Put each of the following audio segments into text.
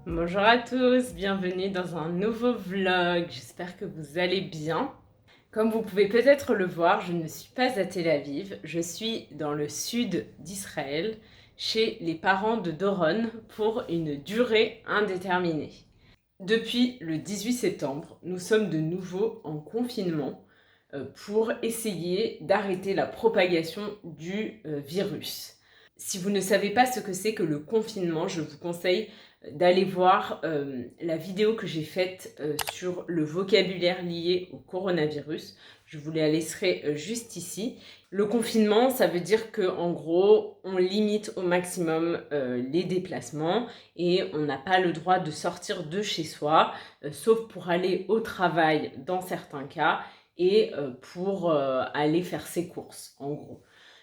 Bonjour à tous, bienvenue dans un nouveau vlog, j'espère que vous allez bien. Comme vous pouvez peut-être le voir, je ne suis pas à Tel Aviv, je suis dans le sud d'Israël, chez les parents de Doron, pour une durée indéterminée. Depuis le 18 septembre, nous sommes de nouveau en confinement pour essayer d'arrêter la propagation du virus. Si vous ne savez pas ce que c'est que le confinement, je vous conseille d'aller voir la vidéo que j'ai faite sur le vocabulaire lié au coronavirus. Je vous la laisserai juste ici. Le confinement, ça veut dire qu'en gros, on limite au maximum les déplacements et on n'a pas le droit de sortir de chez soi, sauf pour aller au travail dans certains cas et pour aller faire ses courses, en gros.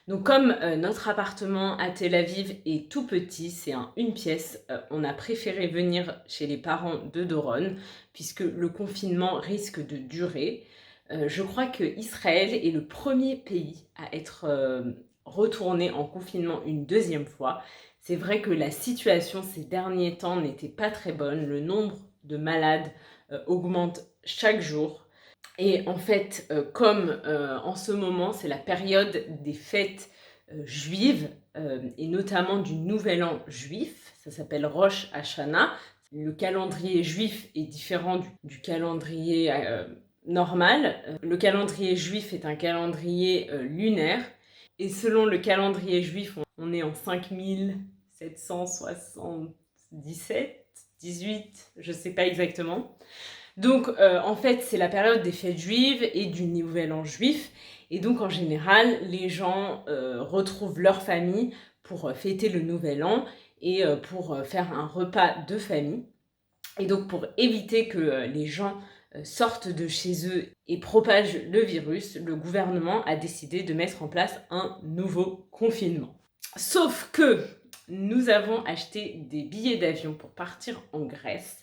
Donc comme notre appartement à Tel Aviv est tout petit, c'est une pièce, on a préféré venir chez les parents de Doron, puisque le confinement risque de durer. Je crois que Israël est le premier pays à être retourné en confinement une deuxième fois. C'est vrai que la situation ces derniers temps n'était pas très bonne, le nombre de malades augmente chaque jour. Et en fait, comme en ce moment, c'est la période des fêtes juives, et notamment du Nouvel An juif, ça s'appelle Rosh Hashanah. Le calendrier juif est différent du calendrier normal. Le calendrier juif est un calendrier lunaire, et selon le calendrier juif, on est en 5777, 18, je ne sais pas exactement. Donc en fait c'est la période des fêtes juives et du Nouvel An juif, et donc en général les gens retrouvent leur famille pour fêter le Nouvel An et pour faire un repas de famille. Et donc pour éviter que les gens sortent de chez eux et propagent le virus, le gouvernement a décidé de mettre en place un nouveau confinement. Sauf que nous avons acheté des billets d'avion pour partir en Grèce.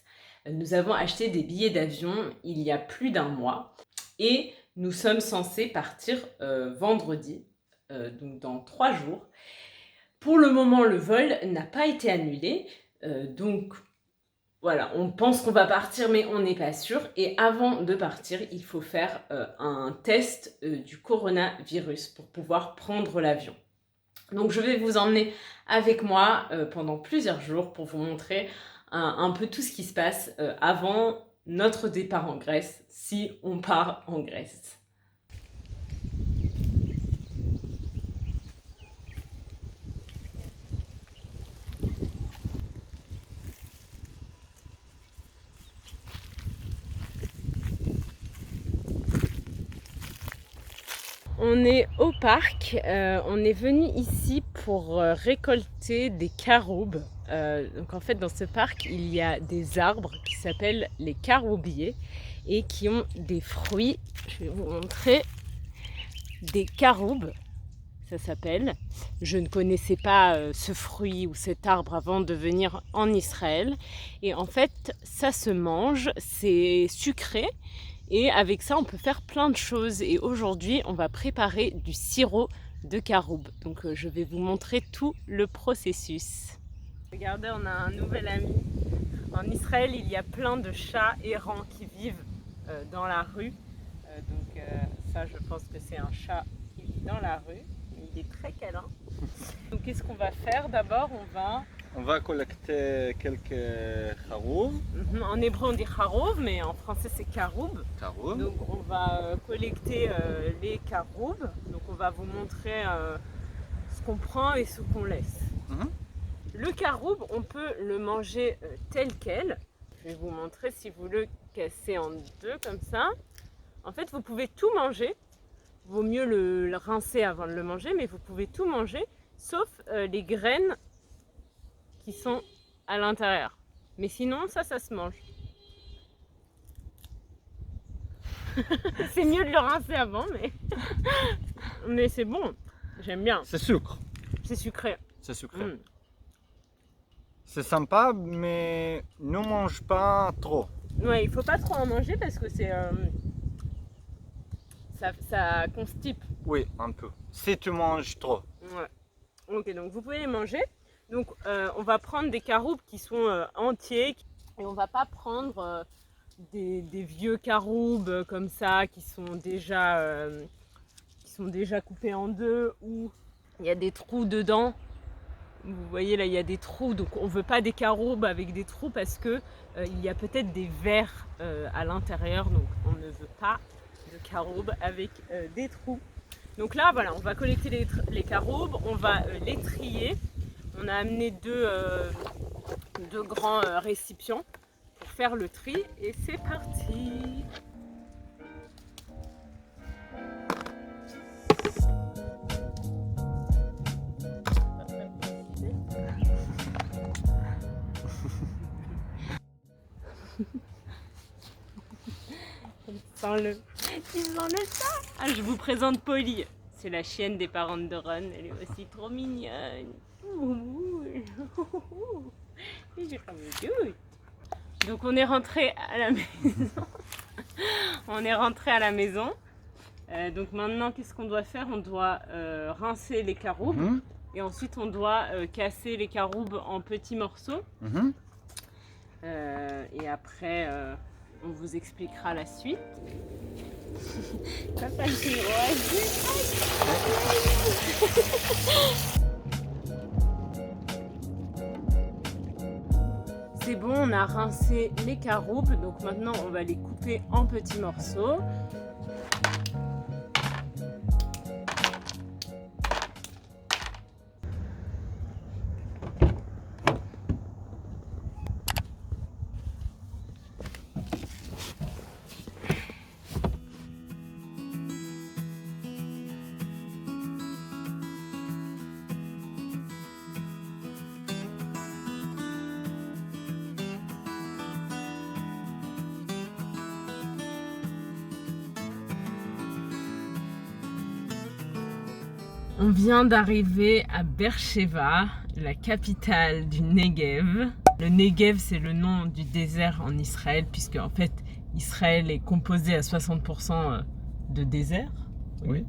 Nous avons acheté des billets d'avion il y a plus d'un mois et nous sommes censés partir vendredi, donc dans 3 jours. Pour le moment, le vol n'a pas été annulé, donc voilà, on pense qu'on va partir mais on n'est pas sûr. Et avant de partir, il faut faire un test du coronavirus pour pouvoir prendre l'avion. Donc je vais vous emmener avec moi pendant plusieurs jours pour vous montrer un peu tout ce qui se passe avant notre départ en Grèce, si on part en Grèce. On est au parc, on est venu ici pour récolter des caroubes. Donc en fait dans ce parc il y a des arbres qui s'appellent les caroubiers et qui ont des fruits. Je vais vous montrer, des caroubes, ça s'appelle. Je ne connaissais pas ce fruit ou cet arbre avant de venir en Israël. Et en fait ça se mange, c'est sucré. Et avec ça, on peut faire plein de choses. Et aujourd'hui, on va préparer du sirop de caroube. Donc je vais vous montrer tout le processus. Regardez, on a un nouvel ami. En Israël, il y a plein de chats errants qui vivent dans la rue. Donc ça, je pense que c'est un chat qui vit dans la rue. Il est très câlin. Donc qu'est-ce qu'on va faire? D'abord, on va collecter quelques charoub. En hébreu on dit charoub, mais en français c'est caroub. Donc on va collecter les caroubes. Donc on va vous montrer ce qu'on prend et ce qu'on laisse. Le caroub, on peut le manger tel quel. Je vais vous montrer, si vous le cassez en deux comme ça. En fait vous pouvez tout manger. Vaut mieux le rincer avant de le manger, mais vous pouvez tout manger, sauf les graines qui sont à l'intérieur. Mais sinon, ça se mange. C'est mieux de le rincer avant, mais c'est bon. J'aime bien. C'est sucre. C'est sucré. C'est sucré. C'est sympa, mais ne mange pas trop. Ouais, il faut pas trop en manger parce que c'est ça constipe. Oui, un peu. Si tu manges trop. Ouais. Ok, donc vous pouvez les manger. Donc on va prendre des caroubes qui sont entiers. Et on va pas prendre des vieux caroubes comme ça qui sont déjà coupés en deux, où il y a des trous dedans. Vous voyez là, il y a des trous, donc on veut pas des caroubes avec des trous parce que il y a peut-être des vers à l'intérieur, donc on ne veut pas de caroubes avec des trous. Donc là, voilà, on va collecter les caroubes, on va les trier. On a amené deux grands récipients pour faire le tri et c'est parti. Ils sent le chat. Ah, je vous présente Polly. C'est la chienne des parents de Ron. Elle est aussi trop mignonne. Donc on est rentré à la maison. On est rentré à la maison. Donc maintenant, qu'est-ce qu'on doit faire? On doit rincer les caroubes. Et ensuite, on doit casser les caroubes en petits morceaux. Et après, on vous expliquera la suite. Papa, c'est bon, on a rincé les caroubes. Donc maintenant, on va les couper en petits morceaux. On vient d'arriver à Beersheva, la capitale du Negev. Le Negev, c'est le nom du désert en Israël, puisque en fait, Israël est composé à 60% de désert. Oui.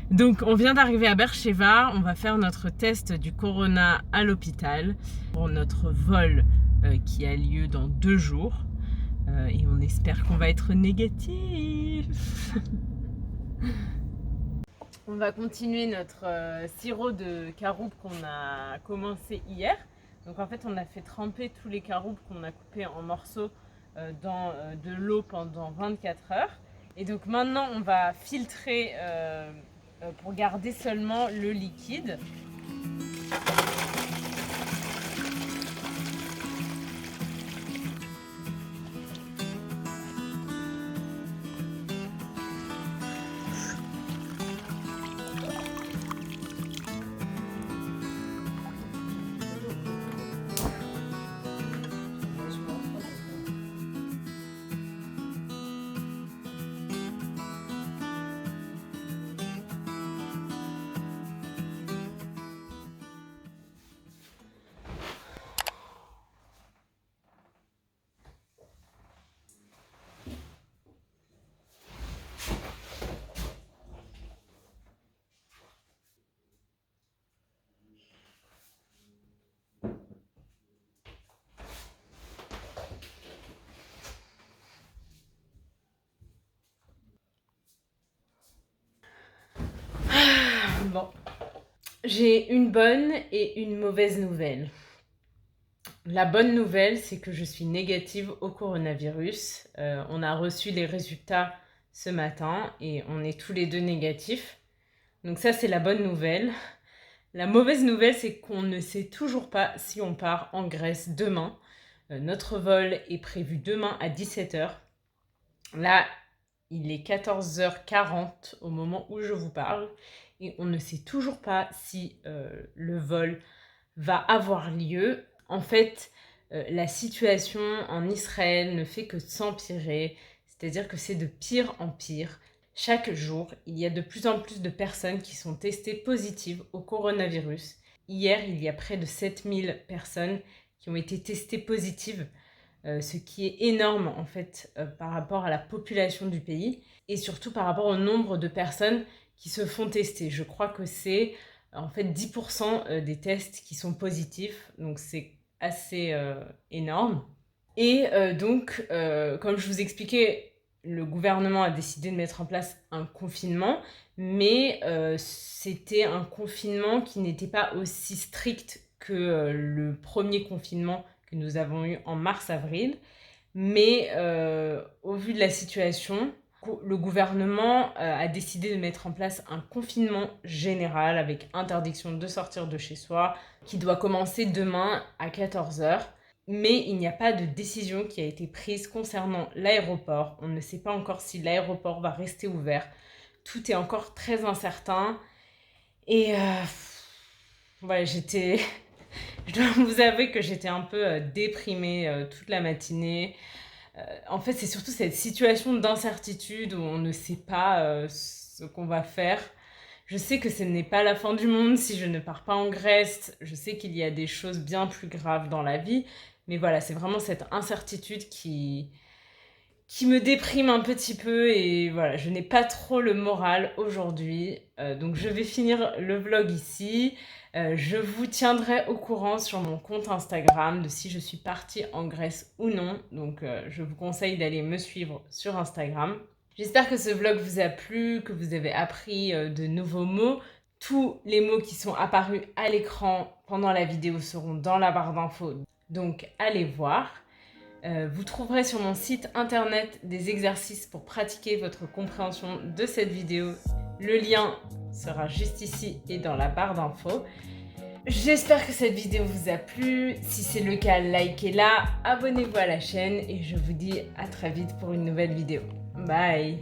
Donc, on vient d'arriver à Beersheva. On va faire notre test du corona à l'hôpital pour notre vol qui a lieu dans 2 jours. Et on espère qu'on va être négatif. On va continuer notre sirop de caroube qu'on a commencé hier. Donc en fait, on a fait tremper tous les caroubes qu'on a coupés en morceaux dans de l'eau pendant 24 heures. Et donc maintenant, on va filtrer pour garder seulement le liquide. Bon, j'ai une bonne et une mauvaise nouvelle. La bonne nouvelle, c'est que je suis négative au coronavirus. On a reçu les résultats ce matin et on est tous les deux négatifs. Donc ça, c'est la bonne nouvelle. La mauvaise nouvelle, c'est qu'on ne sait toujours pas si on part en Grèce demain. Notre vol est prévu demain à 17h. Là, il est 14h40 au moment où je vous parle. Et on ne sait toujours pas si le vol va avoir lieu. En fait, la situation en Israël ne fait que s'empirer, c'est-à-dire que c'est de pire en pire. Chaque jour, il y a de plus en plus de personnes qui sont testées positives au coronavirus. Hier, il y a près de 7000 personnes qui ont été testées positives, ce qui est énorme en fait par rapport à la population du pays et surtout par rapport au nombre de personnes qui se font tester. Je crois que c'est en fait 10% des tests qui sont positifs, donc c'est assez énorme. Et donc, comme je vous expliquais, le gouvernement a décidé de mettre en place un confinement, mais c'était un confinement qui n'était pas aussi strict que le premier confinement que nous avons eu en mars-avril. Mais au vu de la situation, le gouvernement a décidé de mettre en place un confinement général avec interdiction de sortir de chez soi, qui doit commencer demain à 14 heures. Mais il n'y a pas de décision qui a été prise concernant l'aéroport. On ne sait pas encore si l'aéroport va rester ouvert. Tout est encore très incertain. Et ouais, je dois vous avouer que j'étais un peu déprimée toute la matinée. En fait, c'est surtout cette situation d'incertitude où on ne sait pas ce qu'on va faire. Je sais que ce n'est pas la fin du monde si je ne pars pas en Grèce. Je sais qu'il y a des choses bien plus graves dans la vie. Mais voilà, c'est vraiment cette incertitude qui me déprime un petit peu. Et voilà, je n'ai pas trop le moral aujourd'hui. Donc je vais finir le vlog ici. Je vous tiendrai au courant sur mon compte Instagram de si je suis partie en Grèce ou non. Donc je vous conseille d'aller me suivre sur Instagram. J'espère que ce vlog vous a plu, que vous avez appris de nouveaux mots. Tous les mots qui sont apparus à l'écran pendant la vidéo seront dans la barre d'infos, donc allez voir. Vous trouverez sur mon site internet des exercices pour pratiquer votre compréhension de cette vidéo. Le lien sera juste ici et dans la barre d'infos. J'espère que cette vidéo vous a plu. Si c'est le cas, likez-la, abonnez-vous à la chaîne et je vous dis à très vite pour une nouvelle vidéo. Bye!